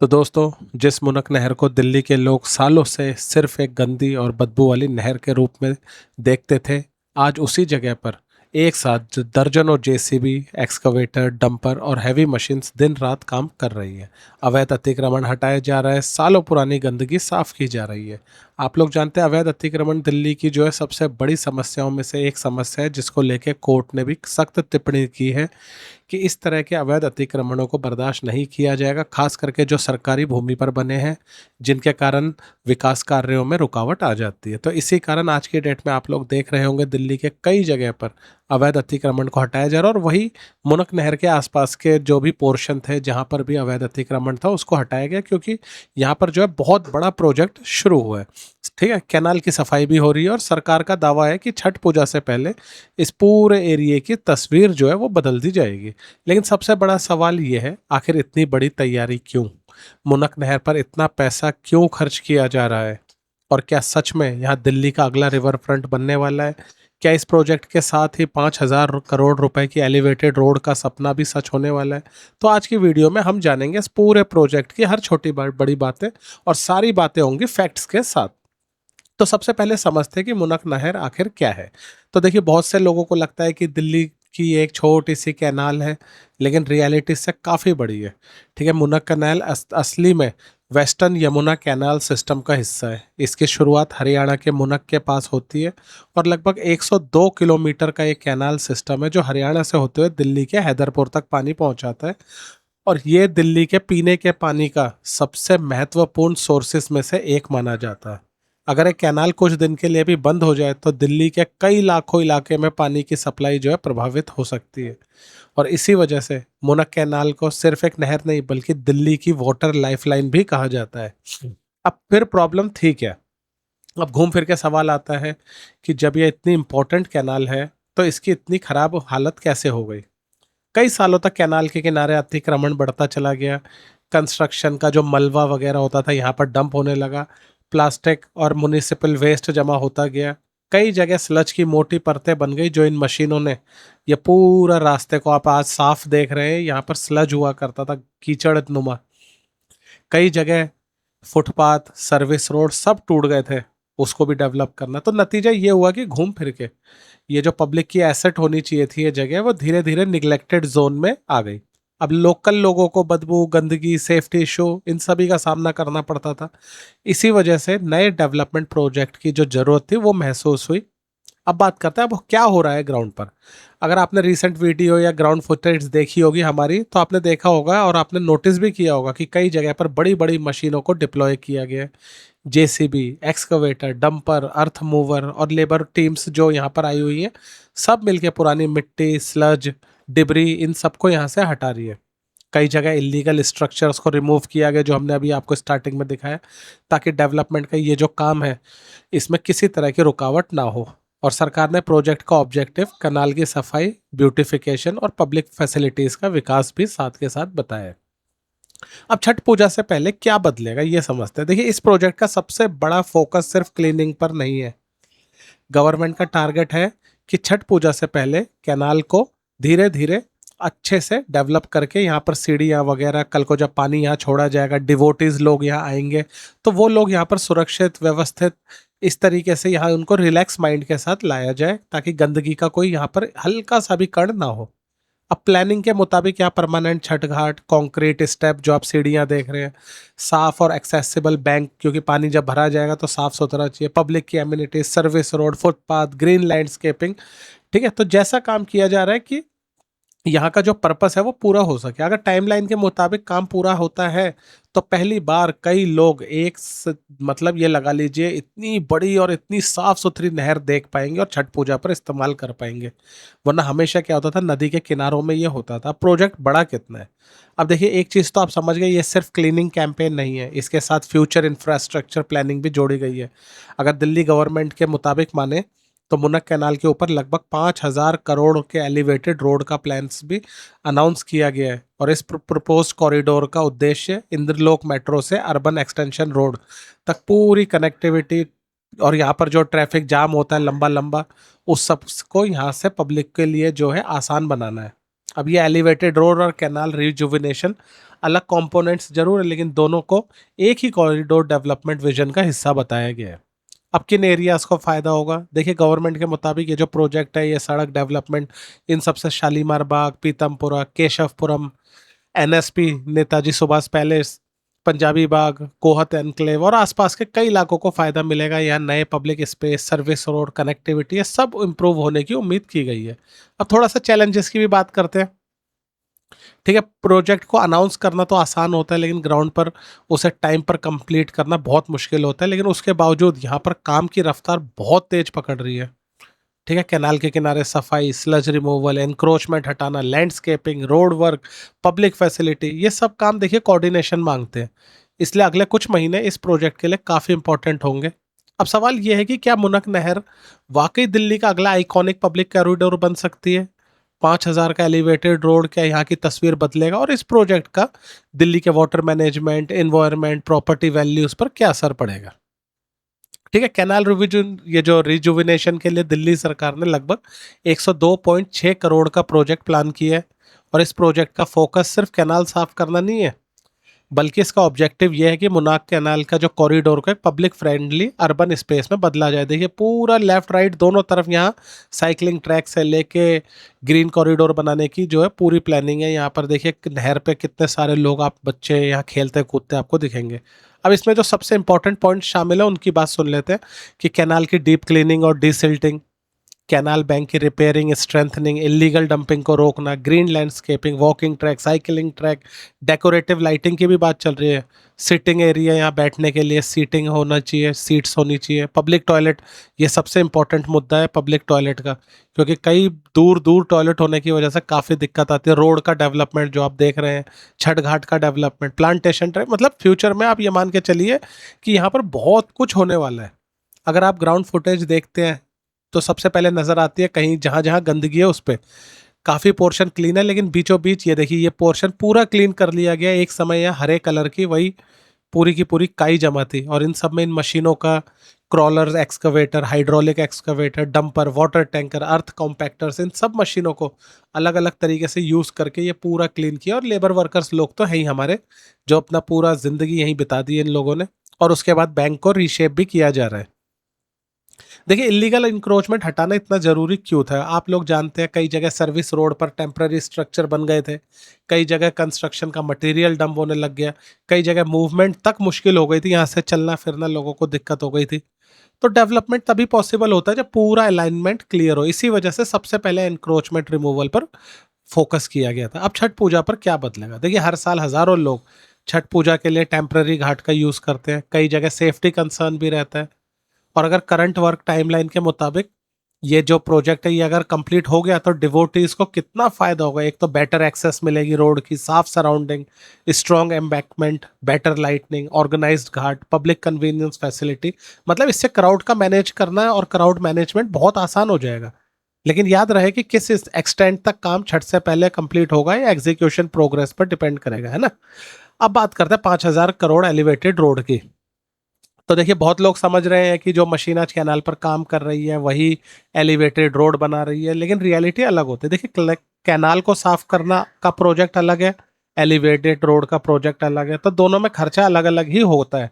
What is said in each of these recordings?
तो दोस्तों, जिस मुनक नहर को दिल्ली के लोग सालों से सिर्फ एक गंदी और बदबू वाली नहर के रूप में देखते थे, आज उसी जगह पर एक साथ दर्जनों जेसीबी, एक्सकवेटर, डंपर और हैवी मशीन्स दिन रात काम कर रही है। अवैध अतिक्रमण हटाया जा रहा है, सालों पुरानी गंदगी साफ की जा रही है। आप लोग जानते हैं, अवैध अतिक्रमण दिल्ली की जो है सबसे बड़ी समस्याओं में से एक समस्या है, जिसको लेकर कोर्ट ने भी सख्त टिप्पणी की है कि इस तरह के अवैध अतिक्रमणों को बर्दाश्त नहीं किया जाएगा, खास करके जो सरकारी भूमि पर बने हैं, जिनके कारण विकास कार्यों में रुकावट आ जाती है। तो इसी कारण आज की डेट में आप लोग देख रहे होंगे दिल्ली के कई जगह पर अवैध अतिक्रमण को हटाया जा रहा है, और वही मुनक नहर के आसपास के जो भी पोर्शन थे जहां पर भी अवैध अतिक्रमण था उसको हटाया गया, क्योंकि यहाँ पर जो है बहुत बड़ा प्रोजेक्ट शुरू हुआ है। ठीक है, कैनाल की सफाई भी हो रही है और सरकार का दावा है कि छठ पूजा से पहले इस पूरे एरिया की तस्वीर जो है वो बदल दी जाएगी। लेकिन सबसे बड़ा सवाल ये है, आखिर इतनी बड़ी तैयारी क्यों? मुनक नहर पर इतना पैसा क्यों खर्च किया जा रहा है? और क्या सच में यहाँ दिल्ली का अगला रिवर फ्रंट बनने वाला है? क्या इस प्रोजेक्ट के साथ ही 5,000 करोड़ रुपए की एलिवेटेड रोड का सपना भी सच होने वाला है? तो आज की वीडियो में हम जानेंगे इस पूरे प्रोजेक्ट की हर छोटी बड़ी बातें, और सारी बातें होंगी फैक्ट्स के साथ। तो सबसे पहले समझते हैं कि मुनक नहर आखिर क्या है। तो देखिए, बहुत से लोगों को लगता है कि दिल्ली की एक छोटी सी कैनाल है, लेकिन रियलिटी से काफ़ी बड़ी है। ठीक है, मुनक कैनाल असली में वेस्टर्न यमुना कैनाल सिस्टम का हिस्सा है। इसकी शुरुआत हरियाणा के मुनक के पास होती है, और लगभग 102 किलोमीटर का एक कैनाल सिस्टम है जो हरियाणा से होते हुए दिल्ली के हैदरपुर तक पानी पहुंचाता है। और ये दिल्ली के पीने के पानी का सबसे महत्वपूर्ण सोर्सेस में से एक माना जाता है। अगर एक कैनाल कुछ दिन के लिए भी बंद हो जाए तो दिल्ली के कई लाखों इलाके में पानी की सप्लाई जो है प्रभावित हो सकती है। और इसी वजह से मुनक कैनाल को सिर्फ एक नहर नहीं बल्कि दिल्ली की वाटर लाइफलाइन भी कहा जाता है। अब फिर प्रॉब्लम थी क्या? अब घूम फिर के सवाल आता है कि जब ये इतनी इंपॉर्टेंट कैनाल है तो इसकी इतनी खराब हालत कैसे हो गई? कई सालों तक कैनाल के किनारे अतिक्रमण बढ़ता चला गया। कंस्ट्रक्शन का जो मलबा वगैरह होता था यहाँ पर डंप होने लगा। प्लास्टिक और म्युनिसिपल वेस्ट जमा होता गया। कई जगह स्लज की मोटी परतें बन गई, जो इन मशीनों ने ये पूरा रास्ते को आप आज साफ देख रहे हैं, यहाँ पर स्लज हुआ करता था, कीचड़ नुमा। कई जगह फुटपाथ, सर्विस रोड सब टूट गए थे, उसको भी डेवलप करना। तो नतीजा ये हुआ कि घूम फिर के ये जो पब्लिक की एसेट होनी चाहिए थी ये जगह, वो धीरे धीरे निग्लेक्टेड जोन में आ गई। अब लोकल लोगों को बदबू, गंदगी, सेफ्टी इशू, इन सभी का सामना करना पड़ता था। इसी वजह से नए डेवलपमेंट प्रोजेक्ट की जो जरूरत थी वो महसूस हुई। अब बात करते हैं अब क्या हो रहा है ग्राउंड पर। अगर आपने रीसेंट वीडियो या ग्राउंड फुटेज देखी होगी हमारी, तो आपने देखा होगा और आपने नोटिस भी किया होगा कि कई जगह पर बड़ी बड़ी मशीनों को डिप्लॉय किया गया है। जेसीबी, एक्सकवेटर, डंपर, अर्थ मूवर और लेबर टीम्स जो यहाँ पर आई हुई हैं, सब मिलके पुरानी मिट्टी, स्लज, डिबरी, इन सबको यहाँ से हटा रही है। कई जगह इलीगल स्ट्रक्चर्स को रिमूव किया गया, जो हमने अभी आपको स्टार्टिंग में दिखाया, ताकि डेवलपमेंट का ये जो काम है इसमें किसी तरह की रुकावट ना हो। और सरकार ने प्रोजेक्ट का ऑब्जेक्टिव कनाल की सफाई, ब्यूटिफिकेशन और पब्लिक फैसिलिटीज का विकास भी साथ के साथ बताया है। अब छठ पूजा से पहले क्या बदलेगा ये समझते हैं। देखिए, इस प्रोजेक्ट का सबसे बड़ा फोकस सिर्फ क्लीनिंग पर नहीं है। गवर्नमेंट का टारगेट है कि छठ पूजा से पहले कैनाल को धीरे धीरे अच्छे से डेवलप करके, यहाँ पर सीढ़ियाँ वगैरह, कल को जब पानी यहाँ छोड़ा जाएगा, डिवोटीज लोग यहाँ आएंगे, तो वो लोग यहाँ पर सुरक्षित, व्यवस्थित, इस तरीके से यहाँ उनको रिलैक्स माइंड के साथ लाया जाए, ताकि गंदगी का कोई यहाँ पर हल्का सा भी कण ना हो। अब प्लानिंग के मुताबिक यहाँ परमानेंट छठ घाट, कंक्रीट स्टेप जो आप सीढ़ियाँ देख रहे हैं, साफ और एक्सेसिबल बैंक, क्योंकि पानी जब भरा जाएगा तो साफ सुथरा चाहिए, पब्लिक की amenities, service road, footpath, green landscaping. ठीक है, तो जैसा काम किया जा रहा है कि यहाँ का जो पर्पस है वो पूरा हो सके। अगर टाइमलाइन के मुताबिक काम पूरा होता है तो पहली बार कई लोग मतलब ये लगा लीजिए, इतनी बड़ी और इतनी साफ सुथरी नहर देख पाएंगे और छठ पूजा पर इस्तेमाल कर पाएंगे। वरना हमेशा क्या होता था, नदी के किनारों में ये होता था। प्रोजेक्ट बड़ा कितना है? अब देखिए, एक चीज़ तो आप समझ गए, ये सिर्फ क्लीनिंग कैंपेन नहीं है, इसके साथ फ्यूचर इंफ्रास्ट्रक्चर प्लानिंग भी जोड़ी गई है। अगर दिल्ली गवर्नमेंट के मुताबिक माने तो मुनक कैनाल के ऊपर लगभग 5,000 करोड़ के एलिवेटेड रोड का प्लान्स भी अनाउंस किया गया है। और इस प्रपोज कॉरिडोर का उद्देश्य इंद्रलोक मेट्रो से अर्बन एक्सटेंशन रोड तक पूरी कनेक्टिविटी, और यहाँ पर जो ट्रैफिक जाम होता है लंबा लंबा, उस सब को यहाँ से पब्लिक के लिए जो है आसान बनाना है। अब ये एलिवेटेड रोड और कैनाल रिजुविनेशन अलग कंपोनेंट्स जरूर है, लेकिन दोनों को एक ही कॉरिडोर डेवलपमेंट विजन का हिस्सा बताया गया है। अब किन एरियाज को फायदा होगा? देखिए, गवर्नमेंट के मुताबिक ये जो प्रोजेक्ट है, ये सड़क डेवलपमेंट इन सबसे शालीमार बाग, पीतमपुरा, केशवपुरम, एनएसपी, नेताजी सुभाष पैलेस, पंजाबी बाग, कोहत एनक्लेव और आसपास के कई इलाकों को फायदा मिलेगा। यहाँ नए public space, service road, connectivity, ये सब इम्प्रूव होने की उम्मीद की गई है। अब थोड़ा सा चैलेंजेस की भी बात करते हैं। ठीक है, प्रोजेक्ट को अनाउंस करना तो आसान होता है, लेकिन ग्राउंड पर उसे टाइम पर कंप्लीट करना बहुत मुश्किल होता है। लेकिन उसके बावजूद यहाँ पर काम की रफ्तार बहुत तेज पकड़ रही है। ठीक है, कैनाल के किनारे सफाई, स्लज रिमूवल, एनक्रोचमेंट हटाना, landscaping, road work, public facility, ये सब काम देखिए कोऑर्डिनेशन मांगते हैं। इसलिए अगले कुछ महीने इस प्रोजेक्ट के लिए काफ़ी इंपॉर्टेंट होंगे। अब सवाल यह है कि क्या मुनक नहर वाकई दिल्ली का अगला आइकॉनिक पब्लिक कॉरिडोर बन सकती है? 5,000 का एलिवेटेड रोड क्या यहाँ की तस्वीर बदलेगा, और इस प्रोजेक्ट का दिल्ली के water management, environment, property values पर क्या असर पड़ेगा? ठीक है, कैनाल रिविजन, ये जो रिजुविनेशन के लिए दिल्ली सरकार ने लगभग 102.6 करोड़ का प्रोजेक्ट प्लान किया है। और इस प्रोजेक्ट का फोकस सिर्फ कैनाल साफ करना नहीं है, बल्कि इसका ऑब्जेक्टिव यह है कि मुनाक कैनाल का जो कॉरिडोर को एक पब्लिक फ्रेंडली अर्बन स्पेस में बदला जाए। देखिए, पूरा लेफ्ट राइट दोनों तरफ यहाँ साइकिलिंग ट्रैक से लेके ग्रीन कॉरिडोर बनाने की जो है पूरी प्लानिंग है। यहाँ पर देखिए नहर पे कितने सारे लोग, आप बच्चे यहाँ खेलते कूदते आपको दिखेंगे। अब इसमें जो सबसे इंपॉर्टेंट पॉइंट शामिल है उनकी बात सुन लेते हैं कि कैनाल की डीप क्लीनिंग और डिसिल्टिंग, कैनाल बैंक की रिपेयरिंग, स्ट्रेंथनिंग, इलीगल डंपिंग को रोकना, green landscaping, walking track, cycling track, decorative lighting की भी बात चल रही है। सिटिंग एरिया, यहाँ बैठने के लिए सीटिंग होना चाहिए, सीट्स होनी चाहिए। पब्लिक टॉयलेट, ये सबसे इंपॉर्टेंट मुद्दा है पब्लिक टॉयलेट का, क्योंकि कई दूर दूर टॉयलेट होने की वजह से काफ़ी दिक्कत आती है। रोड का डेवलपमेंट जो आप देख रहे हैं, छठ घाट का डेवलपमेंट, प्लांटेशन ट्रैक, मतलब फ्यूचर में आप ये मान के चलिए कि यहाँ पर बहुत कुछ होने वाला है। अगर आप ग्राउंड फुटेज देखते हैं तो सबसे पहले नजर आती है कहीं जहां जहां गंदगी है उस पे काफी पोर्शन क्लीन है, लेकिन बीचों बीच ये देखिए ये पोर्शन पूरा क्लीन कर लिया गया। एक समय यह हरे कलर की वही पूरी की पूरी काई जमा थी, और इन सब में इन मशीनों का crawlers, excavator, hydraulic excavator, dumper, water tanker, earth compactors, इन सब मशीनों को अलग अलग तरीके से यूज करके ये पूरा क्लीन किया। और लेबर वर्कर्स लोग तो हैं ही हमारे, जो अपना पूरा जिंदगी यहीं बिता दी इन लोगों ने। और उसके बाद बैंक को रीशेप भी किया जा रहा है। देखिए, इलीगल इंक्रोचमेंट हटाना इतना जरूरी क्यों था? आप लोग जानते हैं कई जगह सर्विस रोड पर टेम्पररी स्ट्रक्चर बन गए थे, कई जगह कंस्ट्रक्शन का मटेरियल डंप होने लग गया, कई जगह मूवमेंट तक मुश्किल हो गई थी, यहाँ से चलना फिरना लोगों को दिक्कत हो गई थी। तो डेवलपमेंट तभी पॉसिबल होता है जब पूरा अलाइनमेंट क्लियर हो। इसी वजह से सबसे पहले एनक्रोचमेंट रिमूवल पर फोकस किया गया था। अब छठ पूजा पर क्या बदलेगा? देखिए, हर साल हजारों लोग छठ पूजा के लिए टेम्पररी घाट का यूज करते हैं, कई जगह सेफ्टी कंसर्न भी रहता है। और अगर करंट वर्क टाइमलाइन के मुताबिक ये जो प्रोजेक्ट है ये अगर कंप्लीट हो गया तो डिवोटीज को कितना फायदा होगा। एक तो बेटर एक्सेस मिलेगी रोड की, साफ surrounding, strong embankment, better lightning, organised ghat, public convenience facility. मतलब इससे क्राउड का मैनेज करना और क्राउड मैनेजमेंट बहुत आसान हो जाएगा। लेकिन याद रहे कि किस एक्सटेंट तक काम छठ से पहले कंप्लीट होगा, या एग्जीक्यूशन प्रोग्रेस पर डिपेंड करेगा, है ना। अब बात करते हैं 5,000 करोड़ एलिवेटेड रोड की। तो देखिए, बहुत लोग समझ रहे हैं कि जो मशीन आज कैनाल पर काम कर रही है वही एलिवेटेड रोड बना रही है, लेकिन रियलिटी अलग होती है। देखिए, कैनाल को साफ करना का प्रोजेक्ट अलग है, एलिवेटेड रोड का प्रोजेक्ट अलग है, तो दोनों में खर्चा अलग अलग ही होता है।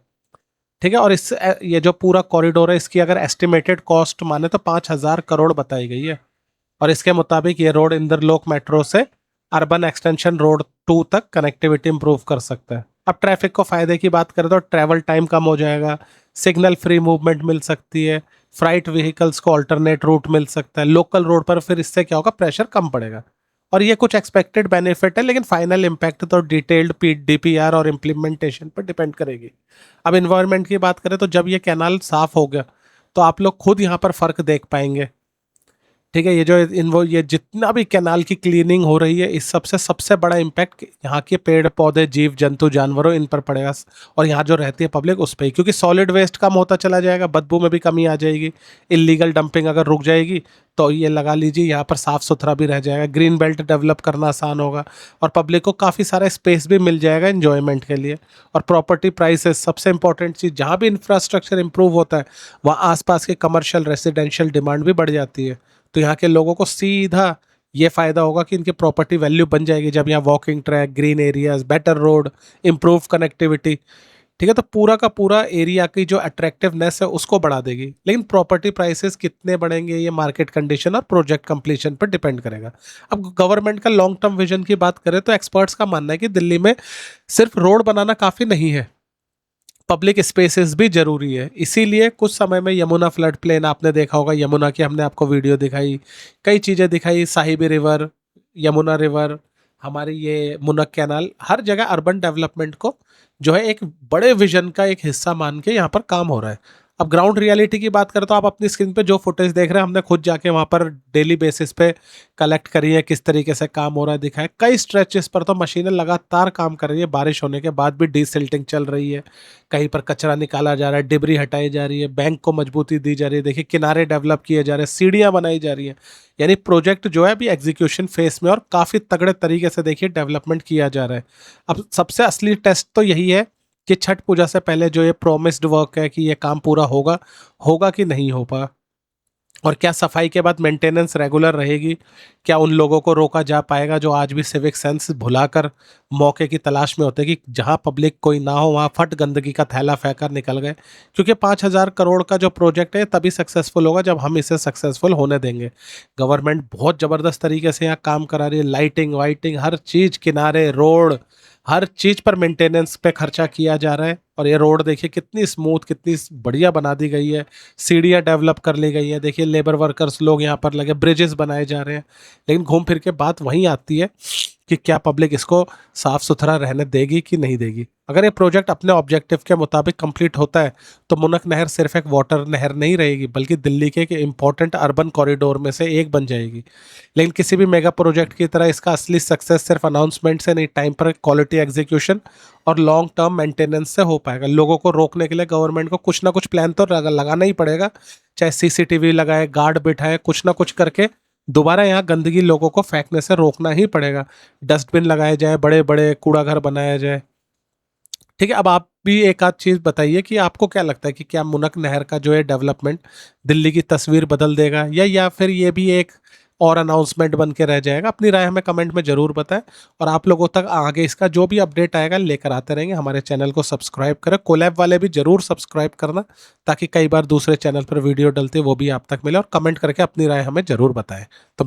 ठीक है, और इस ये जो पूरा कॉरिडोर है इसकी अगर एस्टिमेटेड कॉस्ट माने तो 5,000 करोड़ बताई गई है। और इसके मुताबिक ये रोड इंदरलोक मेट्रो से अर्बन एक्सटेंशन रोड 2 तक कनेक्टिविटी इंप्रूव कर सकता है। अब ट्रैफिक को फायदे की बात करें तो ट्रैवल टाइम कम हो जाएगा, सिग्नल फ्री मूवमेंट मिल सकती है, फ्राइट व्हीकल्स को अल्टरनेट रूट मिल सकता है लोकल रोड पर, फिर इससे क्या होगा, प्रेशर कम पड़ेगा। और ये कुछ एक्सपेक्टेड बेनिफिट है, लेकिन फाइनल इम्पैक्ट तो डिटेल्ड डीपीआर और इम्प्लीमेंटेशन पर डिपेंड करेगी। अब इन्वायरमेंट की बात करें तो जब ये कैनाल साफ हो गया तो आप लोग खुद यहाँ पर फर्क देख पाएंगे। ठीक है, ये जो ये जितना भी कैनाल की क्लीनिंग हो रही है, इस सबसे सबसे बड़ा इम्पैक्ट यहाँ के पेड़ पौधे, जीव जंतु, जानवरों, इन पर पड़ेगा। और यहाँ जो रहती है पब्लिक उस पर ही, क्योंकि सॉलिड वेस्ट कम होता चला जाएगा, बदबू में भी कमी आ जाएगी। इलीगल डंपिंग अगर रुक जाएगी तो ये लगा लीजिए यहाँ पर साफ सुथरा भी रह जाएगा, ग्रीन बेल्ट डेवलप करना आसान होगा, और पब्लिक को काफ़ी सारा स्पेस भी मिल जाएगा इन्जॉयमेंट के लिए। और प्रॉपर्टी प्राइसेस, सबसे इंपॉर्टेंट चीज़, जहाँ भी इंफ्रास्ट्रक्चर इंप्रूव होता है वहाँ आसपास के कमर्शियल रेसिडेंशियल डिमांड भी बढ़ जाती है। तो यहाँ के लोगों को सीधा ये फ़ायदा होगा कि इनकी प्रॉपर्टी वैल्यू बन जाएगी जब यहाँ walking track, green areas, better road, improve connectivity, ठीक है, तो पूरा का पूरा एरिया की जो अट्रैक्टिवनेस है उसको बढ़ा देगी। लेकिन प्रॉपर्टी प्राइसेस कितने बढ़ेंगे ये मार्केट कंडीशन और प्रोजेक्ट कंप्लीशन पर डिपेंड करेगा। अब गवर्नमेंट का लॉन्ग टर्म विजन की बात करें तो एक्सपर्ट्स का मानना है कि दिल्ली में सिर्फ रोड बनाना काफ़ी नहीं है, पब्लिक स्पेसेस भी जरूरी है। इसीलिए कुछ समय में यमुना फ्लड प्लेन आपने देखा होगा, यमुना की हमने आपको वीडियो दिखाई, कई चीज़ें दिखाई, साहिबी रिवर, यमुना रिवर, हमारी ये मुनक कैनाल, हर जगह अर्बन डेवलपमेंट को जो है एक बड़े विजन का एक हिस्सा मान के यहाँ पर काम हो रहा है। अब ग्राउंड रियलिटी की बात करें तो आप अपनी स्क्रीन पे जो फुटेज देख रहे हैं हमने खुद जाके वहाँ पर डेली बेसिस पे कलेक्ट करी है, किस तरीके से काम हो रहा है दिखाए। कई स्ट्रेचेस पर तो मशीनें लगातार काम कर रही है, बारिश होने के बाद भी डीसिल्टिंग चल रही है, कहीं पर कचरा निकाला जा रहा है, डिबरी हटाई जा रही है, बैंक को मजबूती दी जा रही है, देखिए किनारे डेवलप किए जा रहे हैं, सीढ़ियाँ बनाई जा रही हैं। यानी प्रोजेक्ट जो है अभी एग्जीक्यूशन फेस में और काफ़ी तगड़े तरीके से देखिए डेवलपमेंट किया जा रहा है। अब सबसे असली टेस्ट तो यही है कि छठ पूजा से पहले जो ये प्रोमिस्ड वर्क है कि ये काम पूरा होगा, होगा कि नहीं होगा, और क्या सफाई के बाद मेंटेनेंस रेगुलर रहेगी, क्या उन लोगों को रोका जा पाएगा जो आज भी सिविक सेंस भुलाकर मौके की तलाश में होते हैं कि जहां पब्लिक कोई ना हो वहां फट गंदगी का थैला फेंकर निकल गए। क्योंकि 5,000 करोड़ का जो प्रोजेक्ट है तभी सक्सेसफुल होगा जब हम इसे सक्सेसफुल होने देंगे। गवर्नमेंट बहुत ज़बरदस्त तरीके से यहाँ काम करा रही है, लाइटिंग वाइटिंग हर चीज़, किनारे रोड, हर चीज़ पर मेंटेनेंस पे खर्चा किया जा रहा है। और ये रोड देखिए कितनी स्मूथ, कितनी बढ़िया बना दी गई है, सीढ़ियाँ डेवलप कर ली गई है, देखिए लेबर वर्कर्स लोग यहाँ पर लगे, ब्रिजेस बनाए जा रहे हैं। लेकिन घूम फिर के बात वहीं आती है कि क्या पब्लिक इसको साफ सुथरा रहने देगी कि नहीं देगी। अगर ये प्रोजेक्ट अपने ऑब्जेक्टिव के मुताबिक कंप्लीट होता है तो मुनक नहर सिर्फ एक वाटर नहर नहीं रहेगी बल्कि दिल्ली के एक इंपॉर्टेंट अर्बन कॉरिडोर में से एक बन जाएगी। लेकिन किसी भी मेगा प्रोजेक्ट की तरह इसका असली सक्सेस सिर्फ अनाउंसमेंट से नहीं, टाइम पर क्वालिटी एग्जीक्यूशन और लॉन्ग टर्म मेंटेनेंस से हो पाएगा। लोगों को रोकने के लिए गवर्नमेंट को कुछ ना कुछ प्लान तो लगाना ही पड़ेगा, चाहे सीसीटीवी लगाए, गार्ड बिठाए, कुछ ना कुछ करके दोबारा यहाँ गंदगी लोगों को फेंकने से रोकना ही पड़ेगा। डस्टबिन लगाए जाए, बड़े बड़े कूड़ा घर बनाया जाए। ठीक है, अब आप भी एक आध चीज़ बताइए कि आपको क्या लगता है कि क्या मुनक नहर का जो है डेवलपमेंट दिल्ली की तस्वीर बदल देगा, या फिर ये भी एक और अनाउंसमेंट बन के रह जाएगा। अपनी राय हमें कमेंट में ज़रूर बताएं और आप लोगों तक आगे इसका जो भी अपडेट आएगा लेकर आते रहेंगे। हमारे चैनल को सब्सक्राइब करें, कोलैब वाले भी ज़रूर सब्सक्राइब करना ताकि कई बार दूसरे चैनल पर वीडियो डलते वो भी आप तक मिले, और कमेंट करके अपनी राय हमें ज़रूर बताएं। तो